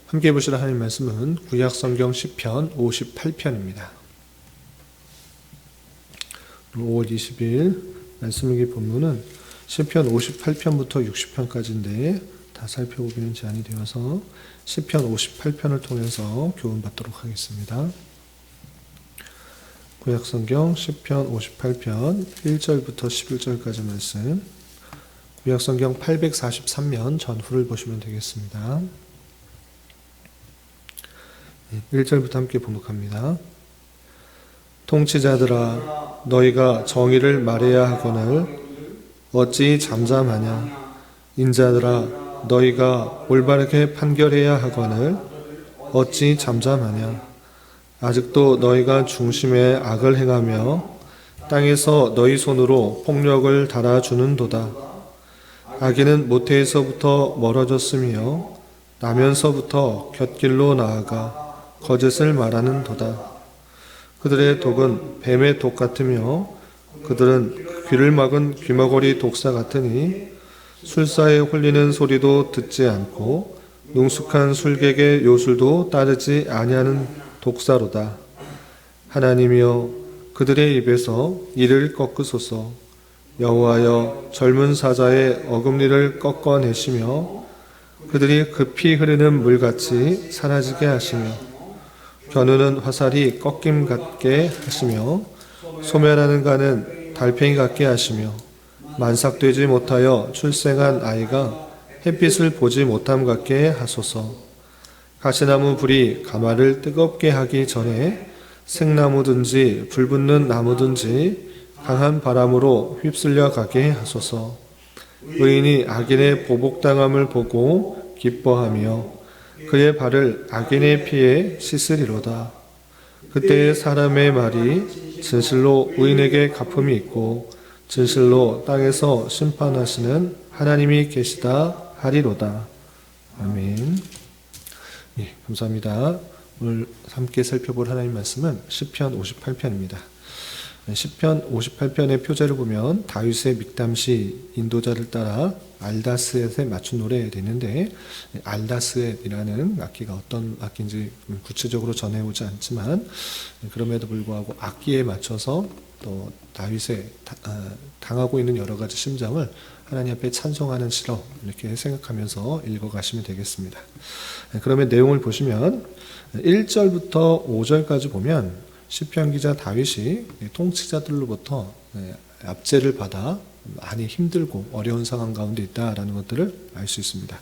함께 보실 하나님 말씀은 구약성경 시편 58편입니다. 5월 20일 말씀일기 본문은 시편 58편부터 60편까지인데 다 살펴보기는 제한이 되어서 시편 58편을 통해서 교훈받도록 하겠습니다. 구약성경 시편 58편 1절부터 11절까지 말씀, 구약성경 843면 전후를 보시면 되겠습니다. 1절부터 함께 봉독합니다. 통치자들아, 너희가 정의를 말해야 하거늘 어찌 잠잠하냐? 인자들아, 너희가 올바르게 판결해야 하거늘 어찌 잠잠하냐? 아직도 너희가 중심에 악을 행하며 땅에서 너희 손으로 폭력을 달아주는도다. 악인은 모태에서부터 멀어졌으며 나면서부터 곁길로 나아가 거짓을 말하는도다. 그들의 독은 뱀의 독 같으며 그들은 귀를 막은 귀머거리 독사 같으니 술사에 홀리는 소리도 듣지 않고 능숙한 술객의 요술도 따르지 아니하는 독사로다. 하나님이여, 그들의 입에서 이를 꺾으소서. 여호와여, 젊은 사자의 어금니를 꺾어내시며 그들이 급히 흐르는 물같이 사라지게 하시며 겨누는 화살이 꺾임 같게 하시며 소멸하는 가는 달팽이 같게 하시며 만삭되지 못하여 출생한 아이가 햇빛을 보지 못함 같게 하소서. 가시나무 불이 가마를 뜨겁게 하기 전에 생나무든지 불붙는 나무든지 강한 바람으로 휩쓸려 가게 하소서. 의인이 악인의 보복당함을 보고 기뻐하며 그의 발을 악인의 피에 씻으리로다. 그때 사람의 말이 진실로 의인에게 갚음이 있고 진실로 땅에서 심판하시는 하나님이 계시다 하리로다. 아멘. 예, 감사합니다. 오늘 함께 살펴볼 하나님 말씀은 시편 58편입니다. 시편 58편의 표제를 보면 다윗의 믹담시 인도자를 따라 알다스엣에 맞춘 노래가 되는데, 알다스엣이라는 악기가 어떤 악기인지 구체적으로 전해오지 않지만 그럼에도 불구하고 악기에 맞춰서 또 다윗의 당하고 있는 여러 가지 심정을 하나님 앞에 찬송하는 시로 이렇게 생각하면서 읽어가시면 되겠습니다. 그러면 내용을 보시면 1절부터 5절까지 보면 시편 기자 다윗이 통치자들로부터 압제를 받아 많이 힘들고 어려운 상황 가운데 있다라는 것들을 알 수 있습니다.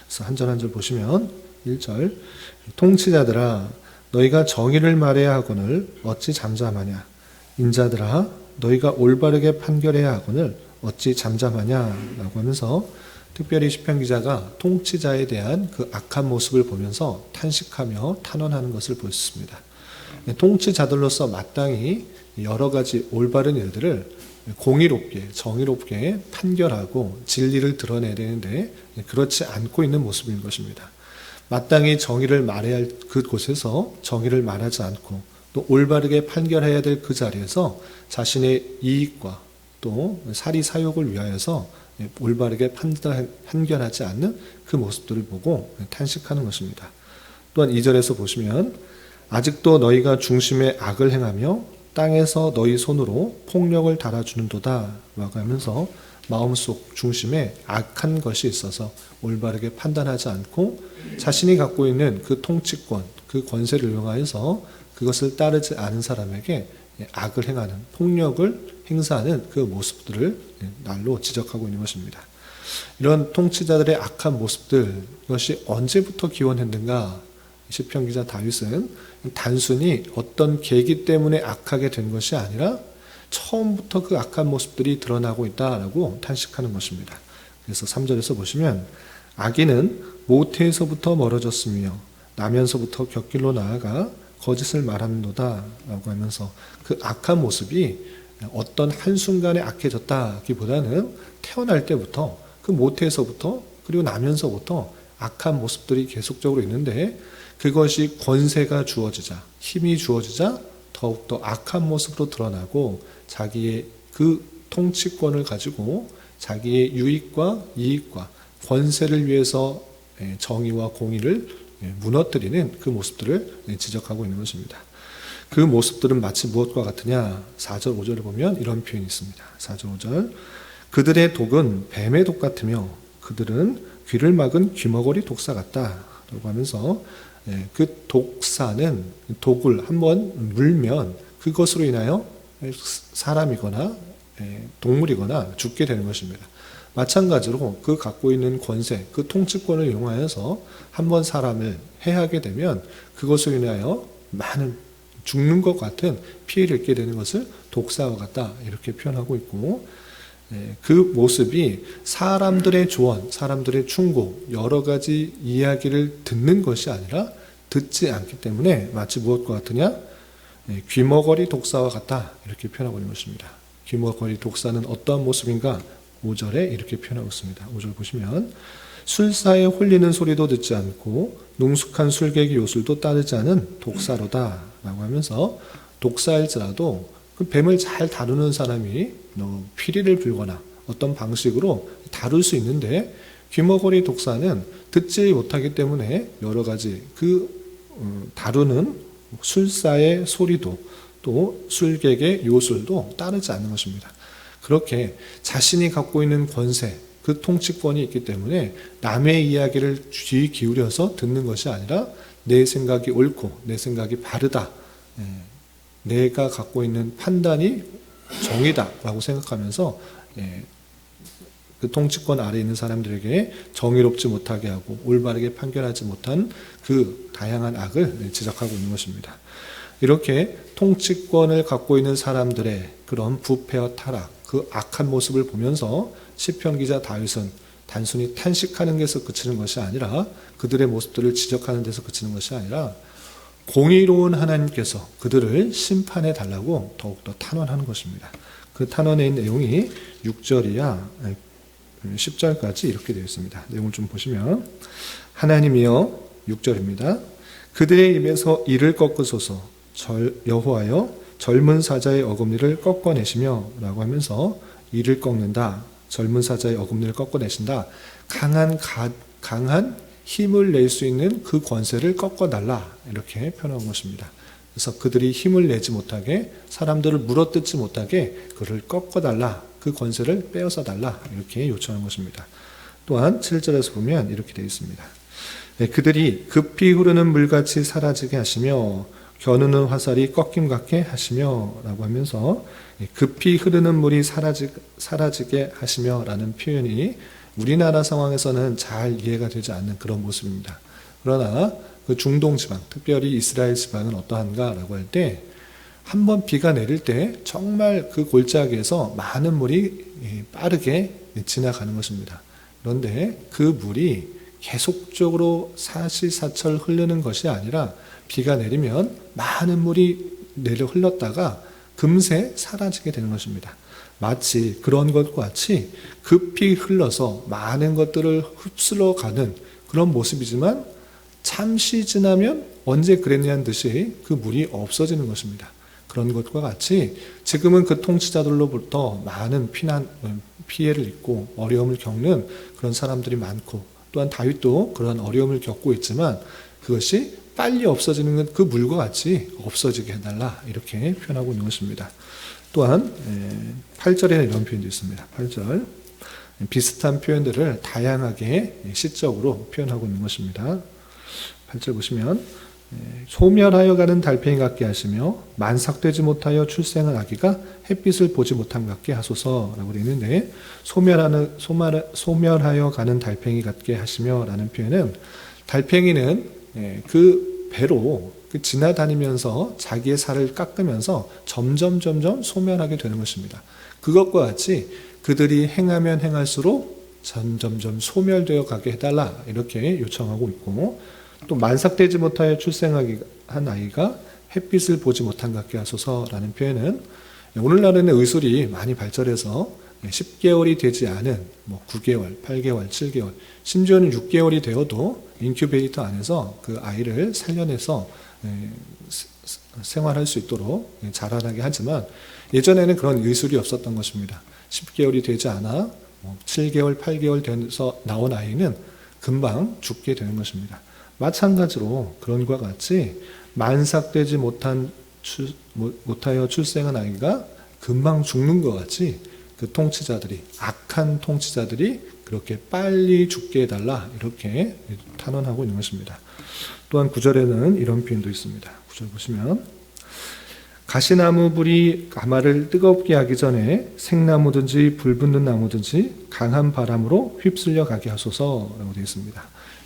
그래서 한 절 한 절 보시면 1절, 통치자들아, 너희가 정의를 말해야 하거늘 어찌 잠잠하냐? 인자들아, 너희가 올바르게 판결해야 하거늘 어찌 잠잠하냐? 라고 하면서 특별히 시편 기자가 통치자에 대한 그 악한 모습을 보면서 탄식하며 탄원하는 것을 보였습니다. 통치자들로서 마땅히 여러 가지 올바른 일들을 공의롭게, 정의롭게 판결하고 진리를 드러내야 되는데 그렇지 않고 있는 모습인 것입니다. 마땅히 정의를 말해야 할 그곳에서 정의를 말하지 않고 또 올바르게 판결해야 될 그 자리에서 자신의 이익과 또 사리사욕을 위하여서 올바르게 판결하지 않는 그 모습들을 보고 탄식하는 것입니다. 또한 2절에서 보시면 아직도 너희가 중심에 악을 행하며 땅에서 너희 손으로 폭력을 달아주는도다 라고 하면서 마음속 중심에 악한 것이 있어서 올바르게 판단하지 않고 자신이 갖고 있는 그 통치권, 그 권세를 이용하여서 그것을 따르지 않은 사람에게 악을 행하는, 폭력을 행사하는 그 모습들을 날로 지적하고 있는 것입니다. 이런 통치자들의 악한 모습들, 이것이 언제부터 기원했는가? 시편 기자 다윗은 단순히 어떤 계기 때문에 악하게 된 것이 아니라 처음부터 그 악한 모습들이 드러나고 있다라고 탄식하는 것입니다. 그래서 3절에서 보시면 악인은 모태에서부터 멀어졌으며 나면서부터 곁길로 나아가 거짓을 말하는도다 라고 하면서 그 악한 모습이 어떤 한순간에 악해졌다기보다는 태어날 때부터 그 모태에서부터 그리고 나면서부터 악한 모습들이 계속적으로 있는데 그것이 권세가 주어지자, 힘이 주어지자 더욱더 악한 모습으로 드러나고 자기의 그 통치권을 가지고 자기의 유익과 이익과 권세를 위해서 정의와 공의를 무너뜨리는 그 모습들을 지적하고 있는 것입니다. 그 모습들은 마치 무엇과 같으냐? 4절 5절을 보면 이런 표현이 있습니다. 4절 5절 그들의 독은 뱀의 독 같으며 그들은 귀를 막은 귀머거리 독사 같다 라고 하면서 그 독사는 독을 한번 물면 그것으로 인하여 사람이거나 동물이거나 죽게 되는 것입니다. 마찬가지로 그 갖고 있는 권세, 그 통치권을 이용하여서 한번 사람을 해하게 되면 그것으로 인하여 많은 죽는 것 같은 피해를 입게 되는 것을 독사와 같다 이렇게 표현하고 있고, 그 모습이 사람들의 조언, 사람들의 충고, 여러 가지 이야기를 듣는 것이 아니라 듣지 않기 때문에 마치 무엇과 같으냐? 귀머거리 독사와 같다 이렇게 표현하고 있는 것입니다. 귀머거리 독사는 어떠한 모습인가? 5절에 이렇게 표현하고 있습니다. 5절 보시면 술사에 홀리는 소리도 듣지 않고 능숙한 술객의 요술도 따르지 않은 독사로다 라고 하면서, 독사일지라도 그 뱀을 잘 다루는 사람이 피리를 불거나 어떤 방식으로 다룰 수 있는데, 귀머거리 독사는 듣지 못하기 때문에 여러 가지 다루는 술사의 소리도 또 술객의 요술도 따르지 않는 것입니다. 그렇게 자신이 갖고 있는 권세, 그 통치권이 있기 때문에 남의 이야기를 귀 기울여서 듣는 것이 아니라 내 생각이 옳고 내 생각이 바르다, 내가 갖고 있는 판단이 정의다 라고 생각하면서 그 통치권 아래에 있는 사람들에게 정의롭지 못하게 하고 올바르게 판결하지 못한 그 다양한 악을 지적하고 있는 것입니다. 이렇게 통치권을 갖고 있는 사람들의 그런 부패와 타락, 그 악한 모습을 보면서 시편 기자 다윗은 단순히 탄식하는 데서 그치는 것이 아니라, 그들의 모습들을 지적하는 데서 그치는 것이 아니라 공의로운 하나님께서 그들을 심판해 달라고 더욱더 탄원하는 것입니다. 그 탄원의 내용이 6절이야 10절까지 이렇게 되어 있습니다. 내용을 좀 보시면, 하나님이여, 6절입니다. 그들의 입에서 이를 꺾으소서, 여호와여 젊은 사자의 어금니를 꺾어내시며 라고 하면서, 이를 꺾는다, 젊은 사자의 어금니를 꺾어내신다, 강한 힘을 낼 수 있는 그 권세를 꺾어달라 이렇게 표현한 것입니다. 그래서 그들이 힘을 내지 못하게, 사람들을 물어뜯지 못하게 그를 꺾어달라, 그 권세를 빼앗아 달라 이렇게 요청하는 것입니다. 또한 7절에서 보면 이렇게 되어 있습니다. 그들이 급히 흐르는 물같이 사라지게 하시며 겨누는 화살이 꺾임 같게 하시며 라고 하면서, 급히 흐르는 물이 사라지게 하시며 라는 표현이 우리나라 상황에서는 잘 이해가 되지 않는 그런 모습입니다. 그러나 그 중동 지방, 특별히 이스라엘 지방은 어떠한가 라고 할 때, 한번 비가 내릴 때 정말 그 골짜기에서 많은 물이 빠르게 지나가는 것입니다. 그런데 그 물이 계속적으로 사시사철 흐르는 것이 아니라, 비가 내리면 많은 물이 내려 흘렀다가 금세 사라지게 되는 것입니다. 마치 그런 것과 같이 급히 흘러서 많은 것들을 흡수러 가는 그런 모습이지만, 잠시 지나면 언제 그랬냐는 듯이 그 물이 없어지는 것입니다. 그런 것과 같이 지금은 그 통치자들로부터 많은 피해를 입고 어려움을 겪는 그런 사람들이 많고, 또한 다윗도 그런 어려움을 겪고 있지만 그것이 빨리 없어지는 그 물과 같이 없어지게 해달라 이렇게 표현하고 있는 것입니다. 또한 8절에는 이런 표현도 있습니다. 8절 비슷한 표현들을 다양하게 시적으로 표현하고 있는 것입니다. 8절 보시면, 소멸하여 가는 달팽이 같게 하시며 만삭되지 못하여 출생한 아기가 햇빛을 보지 못함 같게 하소서라고 되어 있는데, 소멸하여 가는 달팽이 같게 하시며 라는 표현은, 달팽이는 그 배로 지나다니면서 자기의 살을 깎으면서 점점 소멸하게 되는 것입니다. 그것과 같이 그들이 행하면 행할수록 점점 소멸되어 가게 해달라 이렇게 요청하고 있고, 또 만삭되지 못하여 출생한 아이가 햇빛을 보지 못한 같게 하소서라는 표현은, 오늘날에는 의술이 많이 발전해서 10개월이 되지 않은 9개월, 8개월, 7개월, 심지어는 6개월이 되어도 인큐베이터 안에서 그 아이를 살려내서 생활할 수 있도록 자라나게 하지만, 예전에는 그런 의술이 없었던 것입니다. 10개월이 되지 않아 7개월, 8개월 돼서 나온 아이는 금방 죽게 되는 것입니다. 마찬가지로 그런 것과 같이 만삭되지 못하여 출생한 아이가 금방 죽는 것 같이 그 통치자들이, 악한 통치자들이 그렇게 빨리 죽게 해달라 이렇게 탄원하고 있는 것입니다. 또한 9절에는 이런 표현도 있습니다. 9절 보시면 가시나무 불이 가마를 뜨겁게 하기 전에 생나무든지 불 붙는 나무든지 강한 바람으로 휩쓸려 가게 하소서라고 되어 있습니다.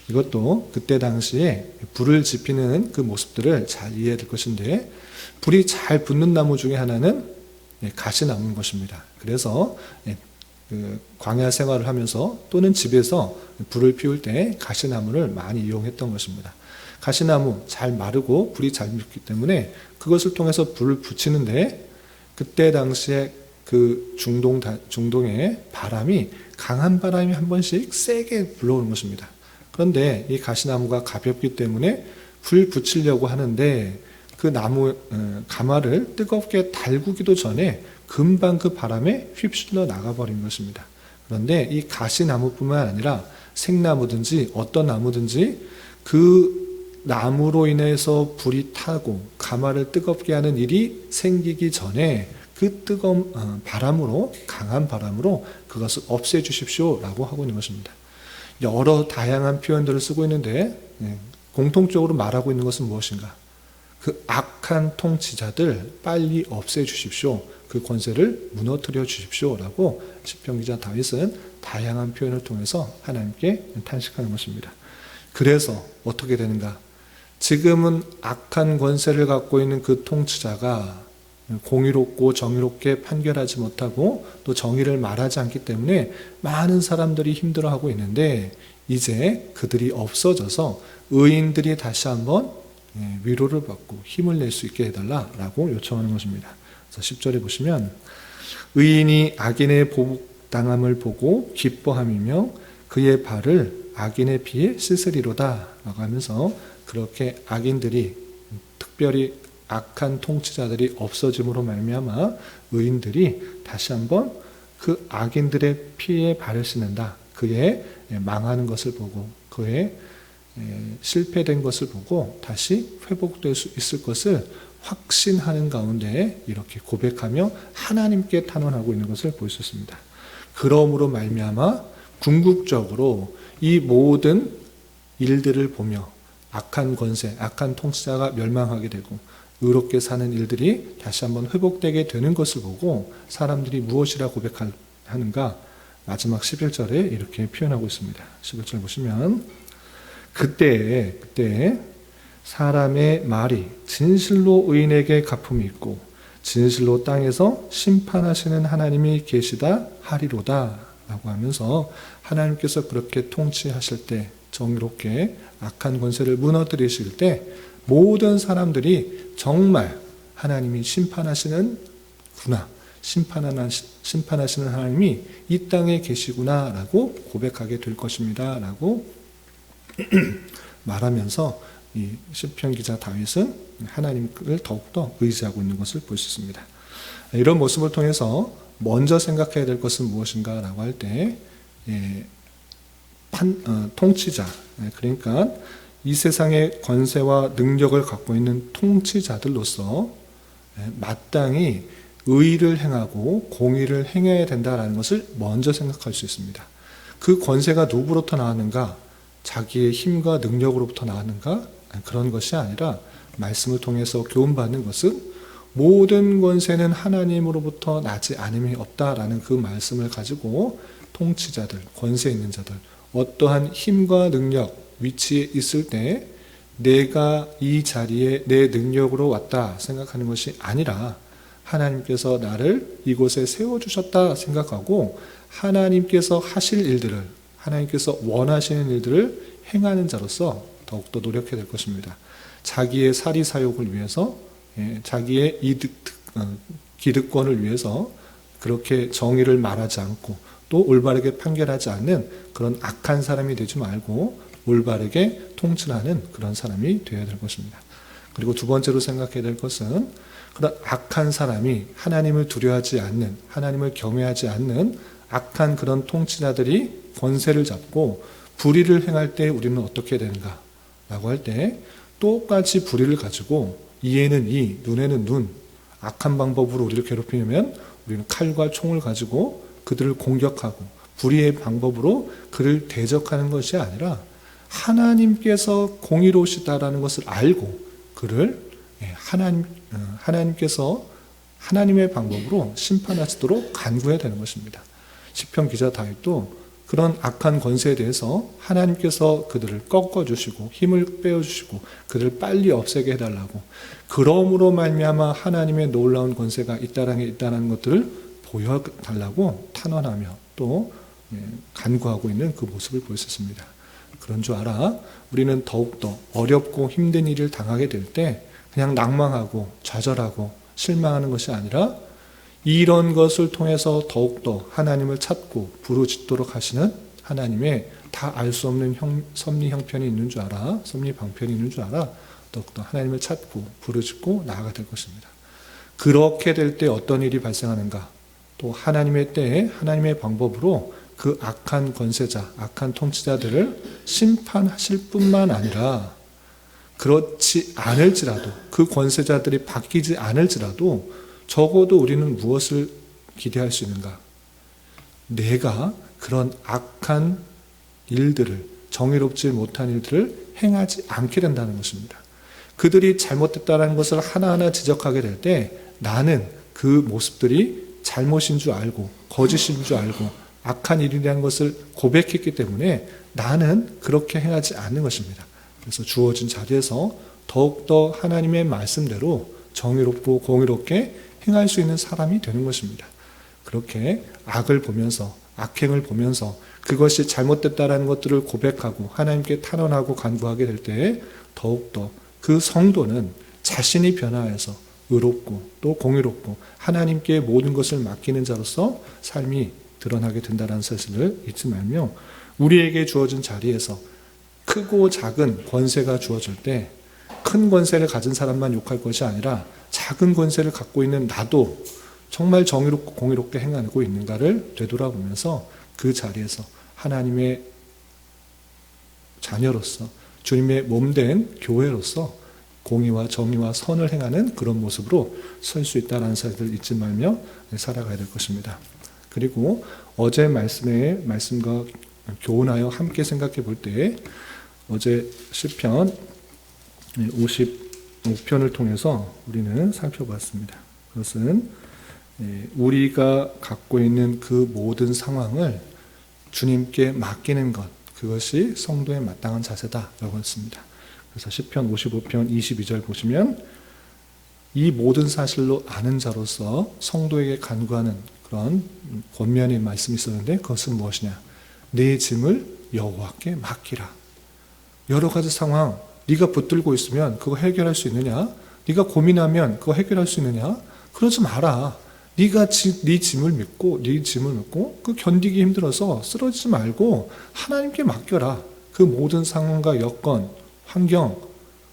이것도 그때 당시에 불을 지피는 그 모습들을 잘 이해해야 될 것인데, 불이 잘 붙는 나무 중에 하나는 가시나무인 것입니다. 그래서 광야 생활을 하면서 또는 집에서 불을 피울 때 가시나무를 많이 이용했던 것입니다. 가시나무 잘 마르고 불이 잘 붙기 때문에 그것을 통해서 불을 붙이는데, 그때 당시에 그 중동의 바람이, 강한 바람이 한 번씩 세게 불러오는 것입니다. 그런데 이 가시나무가 가볍기 때문에 불 붙이려고 하는데 그 나무 가마를 뜨겁게 달구기도 전에 금방 그 바람에 휩쓸려 나가버린 것입니다. 그런데 이 가시나무뿐만 아니라 생나무든지 어떤 나무든지 그 나무로 인해서 불이 타고 가마를 뜨겁게 하는 일이 생기기 전에 그 뜨거운 바람으로, 강한 바람으로 그것을 없애주십시오 라고 하고 있는 것입니다. 여러 다양한 표현들을 쓰고 있는데 공통적으로 말하고 있는 것은 무엇인가? 그 악한 통치자들 빨리 없애주십시오. 그 권세를 무너뜨려 주십시오 라고 시편 기자 다윗은 다양한 표현을 통해서 하나님께 탄식하는 것입니다. 그래서 어떻게 되는가? 지금은 악한 권세를 갖고 있는 그 통치자가 공의롭고 정의롭게 판결하지 못하고 또 정의를 말하지 않기 때문에 많은 사람들이 힘들어하고 있는데, 이제 그들이 없어져서 의인들이 다시 한번 위로를 받고 힘을 낼 수 있게 해달라고 요청하는 것입니다. 그래서 10절에 보시면 의인이 악인의 보복당함을 보고 기뻐함이며 그의 발을 악인의 피에 씻으리로다 라고 하면서, 그렇게 악인들이, 특별히 악한 통치자들이 없어짐으로 말미암아 의인들이 다시 한번 그 악인들의 피에 발을 씻는다. 그의 망하는 것을 보고, 그의 실패된 것을 보고 다시 회복될 수 있을 것을 확신하는 가운데 이렇게 고백하며 하나님께 탄원하고 있는 것을 볼 수 있습니다. 그러므로 말미암아 궁극적으로 이 모든 일들을 보며 악한 권세, 악한 통치자가 멸망하게 되고 의롭게 사는 일들이 다시 한번 회복되게 되는 것을 보고 사람들이 무엇이라 고백하는가? 마지막 11절에 이렇게 표현하고 있습니다. 11절 보시면 그때 사람의 말이 진실로 의인에게 갚음이 있고 진실로 땅에서 심판하시는 하나님이 계시다 하리로다 라고 하면서, 하나님께서 그렇게 통치하실 때, 정의롭게 악한 권세를 무너뜨리실 때 모든 사람들이 정말 하나님이 심판하시는 하나님이 이 땅에 계시구나 라고 고백하게 될 것입니다 라고 말하면서 이 시편 기자 다윗은 하나님을 더욱더 의지하고 있는 것을 볼 수 있습니다. 이런 모습을 통해서 먼저 생각해야 될 것은 무엇인가 라고 할 때, 통치자, 그러니까 이 세상의 권세와 능력을 갖고 있는 통치자들로서 마땅히 의를 행하고 공의를 행해야 된다는 것을 먼저 생각할 수 있습니다. 그 권세가 누구로부터 나왔는가? 자기의 힘과 능력으로부터 나왔는가? 그런 것이 아니라 말씀을 통해서 교훈받는 것은 모든 권세는 하나님으로부터 나지 않음이 없다라는 그 말씀을 가지고 통치자들, 권세 있는 자들, 어떠한 힘과 능력, 위치에 있을 때 내가 이 자리에 내 능력으로 왔다 생각하는 것이 아니라 하나님께서 나를 이곳에 세워주셨다 생각하고 하나님께서 하실 일들을, 하나님께서 원하시는 일들을 행하는 자로서 더욱더 노력해야 될 것입니다. 자기의 사리사욕을 위해서, 자기의 기득권을 위해서 그렇게 정의를 말하지 않고 또 올바르게 판결하지 않는 그런 악한 사람이 되지 말고 올바르게 통치하는 그런 사람이 되어야 될 것입니다. 그리고 두 번째로 생각해야 될 것은, 그런 악한 사람이 하나님을 두려워하지 않는, 하나님을 경외하지 않는 악한 그런 통치자들이 권세를 잡고 불의를 행할 때 우리는 어떻게 되는가? 라고 할 때 똑같이 불의를 가지고 이에는 이, 눈에는 눈, 악한 방법으로 우리를 괴롭히면 우리는 칼과 총을 가지고 그들을 공격하고 불의의 방법으로 그를 대적하는 것이 아니라 하나님께서 공의로우시다라는 것을 알고 그를 하나님께서 하나님의 방법으로 심판하시도록 간구해야 되는 것입니다. 시편 기자 다윗도 그런 악한 권세에 대해서 하나님께서 그들을 꺾어주시고 힘을 빼어주시고 그들을 빨리 없애게 해달라고, 그러므로 말미암아 하나님의 놀라운 권세가 이 땅에 있다는 것들을 보여달라고 탄원하며 또 간구하고 있는 그 모습을 볼 수 있습니다. 그런 줄 알아 우리는 더욱더 어렵고 힘든 일을 당하게 될 때 그냥 낭망하고 좌절하고 실망하는 것이 아니라 이런 것을 통해서 더욱더 하나님을 찾고 부르짖도록 하시는 하나님의 다 알 수 없는 섭리 형편이 있는 줄 알아, 섭리 방편이 있는 줄 알아 더욱더 하나님을 찾고 부르짖고 나아가 될 것입니다. 그렇게 될 때 어떤 일이 발생하는가? 또 하나님의 때에 하나님의 방법으로 그 악한 권세자, 악한 통치자들을 심판하실 뿐만 아니라 그렇지 않을지라도 그 권세자들이 바뀌지 않을지라도 적어도 우리는 무엇을 기대할 수 있는가? 내가 그런 악한 일들을, 정의롭지 못한 일들을 행하지 않게 된다는 것입니다. 그들이 잘못됐다는 것을 하나하나 지적하게 될 때 나는 그 모습들이 잘못인 줄 알고 거짓인 줄 알고 악한 일이라는 것을 고백했기 때문에 나는 그렇게 행하지 않는 것입니다. 그래서 주어진 자리에서 더욱더 하나님의 말씀대로 정의롭고 공의롭게 행할 수 있는 사람이 되는 것입니다. 그렇게 악을 보면서 악행을 보면서 그것이 잘못됐다는 것들을 고백하고 하나님께 탄원하고 간구하게 될 때에 더욱더 그 성도는 자신이 변화해서 의롭고 또 공의롭고 하나님께 모든 것을 맡기는 자로서 삶이 드러나게 된다는 사실을 잊지 말며 우리에게 주어진 자리에서 크고 작은 권세가 주어질 때 큰 권세를 가진 사람만 욕할 것이 아니라 작은 권세를 갖고 있는 나도 정말 정의롭고 공의롭게 행하고 있는가를 되돌아보면서 그 자리에서 하나님의 자녀로서 주님의 몸된 교회로서 공의와 정의와 선을 행하는 그런 모습으로 설 수 있다는 사실을 잊지 말며 살아가야 될 것입니다. 그리고 어제 말씀과 교훈하여 함께 생각해 볼 때 어제 시편 55편을 통해서 우리는 살펴봤습니다. 그것은 우리가 갖고 있는 그 모든 상황을 주님께 맡기는 것, 그것이 성도의 마땅한 자세다라고 했습니다. 그래서 시편 55편 22절 보시면 이 모든 사실로 아는 자로서 성도에게 간구하는 그런 권면의 말씀이 있었는데 그것은 무엇이냐? 내 짐을 여호와께 맡기라. 여러 가지 상황 네가 붙들고 있으면 그거 해결할 수 있느냐? 네가 고민하면 그거 해결할 수 있느냐? 그러지 마라. 네가 네 짐을 믿고 그 견디기 힘들어서 쓰러지지 말고 하나님께 맡겨라. 그 모든 상황과 여건, 환경,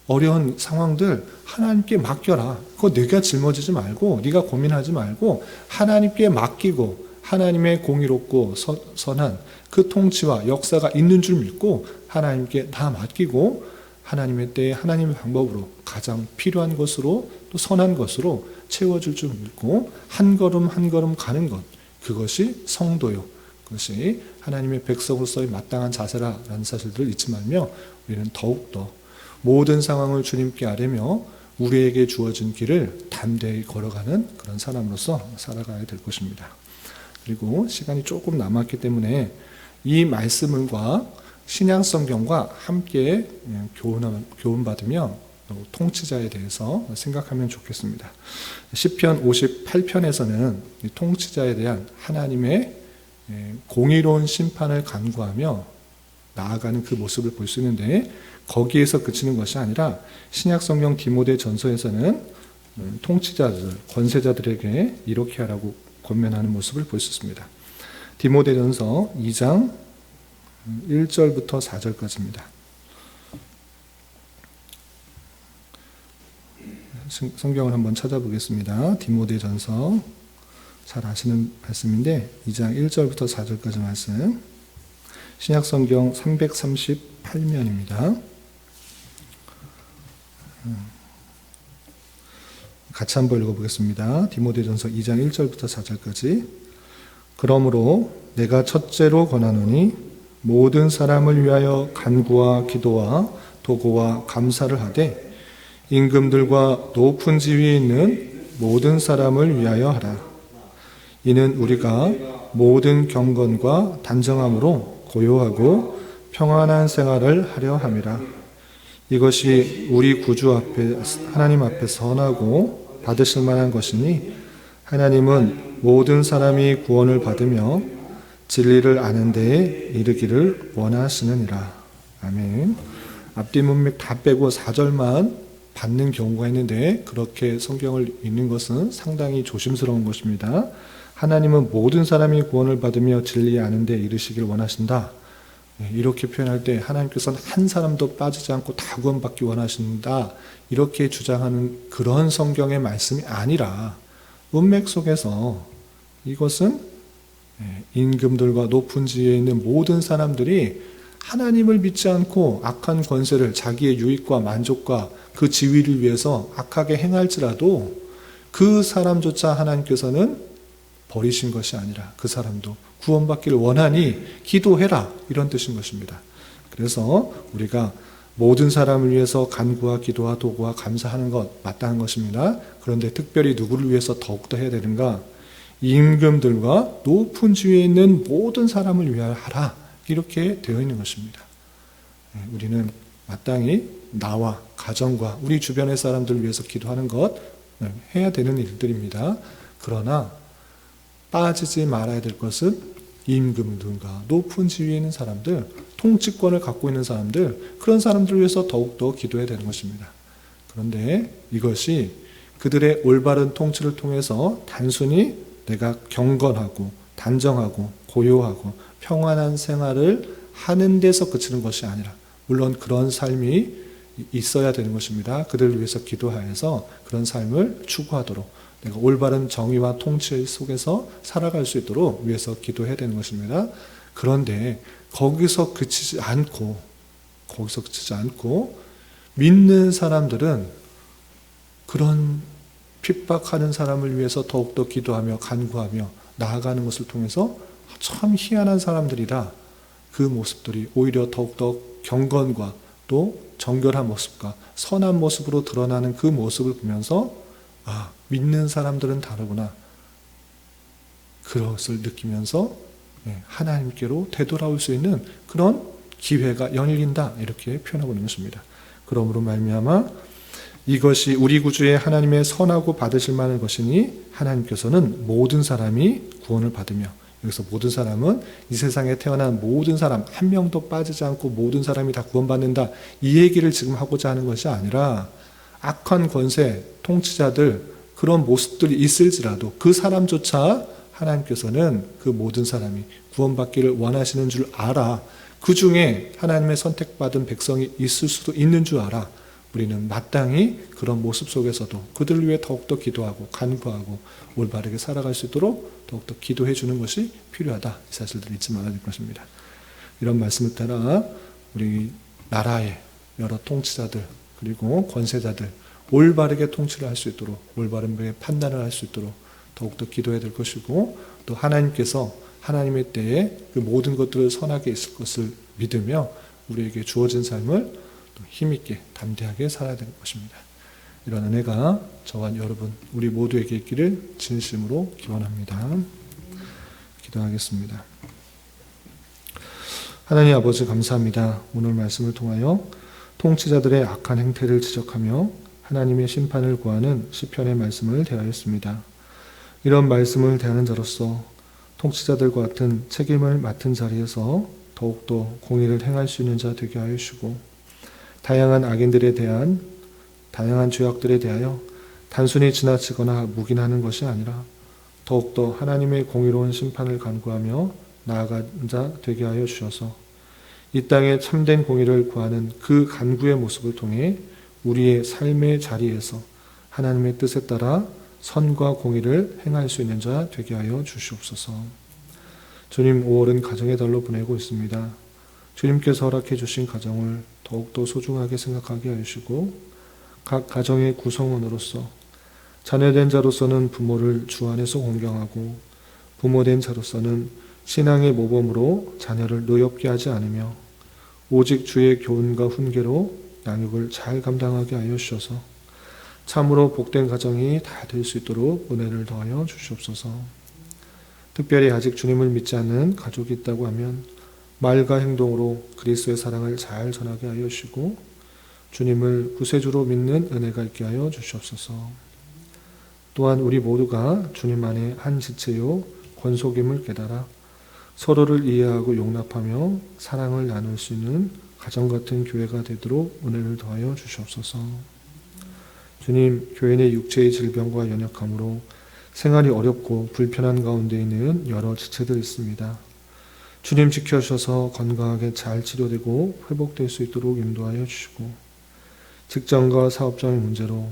어려운 상황들 하나님께 맡겨라. 그거 네가 짊어지지 말고 네가 고민하지 말고 하나님께 맡기고 하나님의 공의롭고 선한 그 통치와 역사가 있는 줄 믿고 하나님께 다 맡기고 하나님의 때에 하나님의 방법으로 가장 필요한 것으로 또 선한 것으로 채워줄 줄 믿고 한 걸음 한 걸음 가는 것, 그것이 성도요, 그것이 하나님의 백성으로서의 마땅한 자세라는 사실들을 잊지 말며 우리는 더욱더 모든 상황을 주님께 아뢰며 우리에게 주어진 길을 담대히 걸어가는 그런 사람으로서 살아가야 될 것입니다. 그리고 시간이 조금 남았기 때문에 이 말씀과 신약 성경과 함께 교훈받으며 통치자에 대해서 생각하면 좋겠습니다. 시편 58편에서는 통치자에 대한 하나님의 공의로운 심판을 간구하며 나아가는 그 모습을 볼 수 있는데 거기에서 그치는 것이 아니라 신약 성경 디모데 전서에서는 통치자들, 권세자들에게 이렇게 하라고 권면하는 모습을 볼 수 있습니다. 디모데 전서 2장 1절부터 4절까지입니다. 성경을 한번 찾아보겠습니다. 디모데 전서 잘 아시는 말씀인데 2장 1절부터 4절까지 말씀. 신약성경 338면입니다. 같이 한번 읽어보겠습니다. 디모데전서 2장 1절부터 4절까지. 그러므로 내가 첫째로 권하노니 모든 사람을 위하여 간구와 기도와 도고와 감사를 하되 임금들과 높은 지위에 있는 모든 사람을 위하여 하라. 이는 우리가 모든 경건과 단정함으로 고요하고 평안한 생활을 하려 함이라. 이것이 우리 구주 앞에 하나님 앞에 선하고 받으실 만한 것이니 하나님은 모든 사람이 구원을 받으며 진리를 아는 데에 이르기를 원하시느니라. 아멘. 앞뒤 문맥 다 빼고 4절만 받는 경우가 있는데 그렇게 성경을 읽는 것은 상당히 조심스러운 것입니다. 하나님은 모든 사람이 구원을 받으며 진리에 아는 데에 이르시길 원하신다. 이렇게 표현할 때 하나님께서는 한 사람도 빠지지 않고 다 구원받기 원하신다. 이렇게 주장하는 그런 성경의 말씀이 아니라 문맥 속에서 이것은 임금들과 높은 지위에 있는 모든 사람들이 하나님을 믿지 않고 악한 권세를 자기의 유익과 만족과 그 지위를 위해서 악하게 행할지라도 그 사람조차 하나님께서는 버리신 것이 아니라 그 사람도 구원받기를 원하니 기도해라, 이런 뜻인 것입니다. 그래서 우리가 모든 사람을 위해서 간구와 기도와 도구와 감사하는 것 마땅한 것입니다. 그런데 특별히 누구를 위해서 더욱더 해야 되는가? 임금들과 높은 지위에 있는 모든 사람을 위하여 하라, 이렇게 되어 있는 것입니다. 우리는 마땅히 나와 가정과 우리 주변의 사람들을 위해서 기도하는 것 해야 되는 일들입니다. 그러나 빠지지 말아야 될 것은 임금들과 높은 지위에 있는 사람들, 통치권을 갖고 있는 사람들, 그런 사람들을 위해서 더욱더 기도해야 되는 것입니다. 그런데 이것이 그들의 올바른 통치를 통해서 단순히 내가 경건하고 단정하고 고요하고 평안한 생활을 하는 데서 그치는 것이 아니라, 물론 그런 삶이 있어야 되는 것입니다. 그들을 위해서 기도하여서 그런 삶을 추구하도록, 내가 올바른 정의와 통치 속에서 살아갈 수 있도록 위해서 기도해야 되는 것입니다. 그런데 거기서 그치지 않고 믿는 사람들은 그런 핍박하는 사람을 위해서 더욱더 기도하며 간구하며 나아가는 것을 통해서 참 희한한 사람들이다. 그 모습들이 오히려 더욱더 경건과 또 정결한 모습과 선한 모습으로 드러나는 그 모습을 보면서 믿는 사람들은 다르구나. 그것을 느끼면서 하나님께로 되돌아올 수 있는 그런 기회가 열린다. 이렇게 표현하고 있는 것입니다. 그러므로 말미암아 이것이 우리 구주의 하나님의 선하고 받으실 만한 것이니 하나님께서는 모든 사람이 구원을 받으며, 여기서 모든 사람은 이 세상에 태어난 모든 사람 한 명도 빠지지 않고 모든 사람이 다 구원받는다, 이 얘기를 지금 하고자 하는 것이 아니라 악한 권세, 통치자들 그런 모습들이 있을지라도 그 사람조차 하나님께서는 그 모든 사람이 구원받기를 원하시는 줄 알아. 그 중에 하나님의 선택받은 백성이 있을 수도 있는 줄 알아. 우리는 마땅히 그런 모습 속에서도 그들을 위해 더욱더 기도하고 간구하고 올바르게 살아갈 수 있도록 더욱더 기도해 주는 것이 필요하다. 이 사실들을 잊지 말아야 될 것입니다. 이런 말씀을 따라 우리 나라의 여러 통치자들 그리고 권세자들 올바르게 통치를 할 수 있도록, 올바르게 판단을 할 수 있도록 더욱더 기도해야 될 것이고, 또 하나님께서 하나님의 때에 그 모든 것들을 선하게 있을 것을 믿으며 우리에게 주어진 삶을 또 힘있게 담대하게 살아야 될 것입니다. 이런 은혜가 저와 여러분 우리 모두에게 있기를 진심으로 기원합니다. 기도하겠습니다. 하나님 아버지 감사합니다. 오늘 말씀을 통하여 통치자들의 악한 행태를 지적하며 하나님의 심판을 구하는 시편의 말씀을 대하였습니다. 이런 말씀을 대하는 자로서 통치자들과 같은 책임을 맡은 자리에서 더욱더 공의를 행할 수 있는 자 되게 하여 주시고, 다양한 악인들에 대한 다양한 죄악들에 대하여 단순히 지나치거나 묵인하는 것이 아니라 더욱더 하나님의 공의로운 심판을 간구하며 나아간 자 되게 하여 주셔서 이 땅에 참된 공의를 구하는 그 간구의 모습을 통해 우리의 삶의 자리에서 하나님의 뜻에 따라 선과 공의를 행할 수 있는 자 되게 하여 주시옵소서. 주님, 5월은 가정의 달로 보내고 있습니다. 주님께서 허락해 주신 가정을 더욱더 소중하게 생각하게 하시고 각 가정의 구성원으로서 자녀된 자로서는 부모를 주 안에서 공경하고 부모된 자로서는 신앙의 모범으로 자녀를 노엽게 하지 않으며 오직 주의 교훈과 훈계로 양육을 잘 감당하게 하여 주셔서 참으로 복된 가정이 다 될 수 있도록 은혜를 더하여 주시옵소서. 특별히 아직 주님을 믿지 않는 가족이 있다고 하면 말과 행동으로 그리스도의 사랑을 잘 전하게 하여 주시고 주님을 구세주로 믿는 은혜가 있게 하여 주시옵소서. 또한 우리 모두가 주님 안에 한 지체요 권속임을 깨달아 서로를 이해하고 용납하며 사랑을 나눌 수 있는 가정 같은 교회가 되도록 은혜를 더하여 주시옵소서. 주님, 교회 내 육체의 질병과 연약함으로 생활이 어렵고 불편한 가운데 있는 여러 지체들 있습니다. 주님 지켜주셔서 건강하게 잘 치료되고 회복될 수 있도록 인도하여 주시고 직장과 사업장의 문제로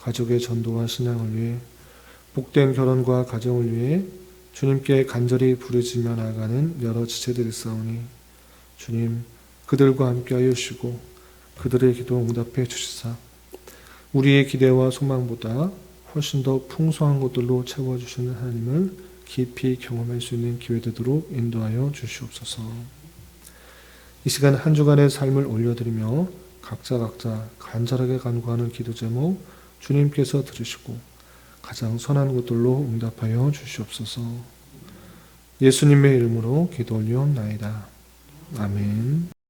가족의 전도와 신앙을 위해 복된 결혼과 가정을 위해 주님께 간절히 부르짖며 나아가는 여러 지체들이 있사오니 주님 그들과 함께하여 주시고 그들의 기도 응답해 주시사 우리의 기대와 소망보다 훨씬 더 풍성한 것들로 채워주시는 하나님을 깊이 경험할 수 있는 기회 되도록 인도하여 주시옵소서. 이 시간 한 주간의 삶을 올려드리며 각자 간절하게 간구하는 기도 제목 주님께서 들으시고 가장 선한 것들로 응답하여 주시옵소서. 예수님의 이름으로 기도 올리옵나이다. 아멘.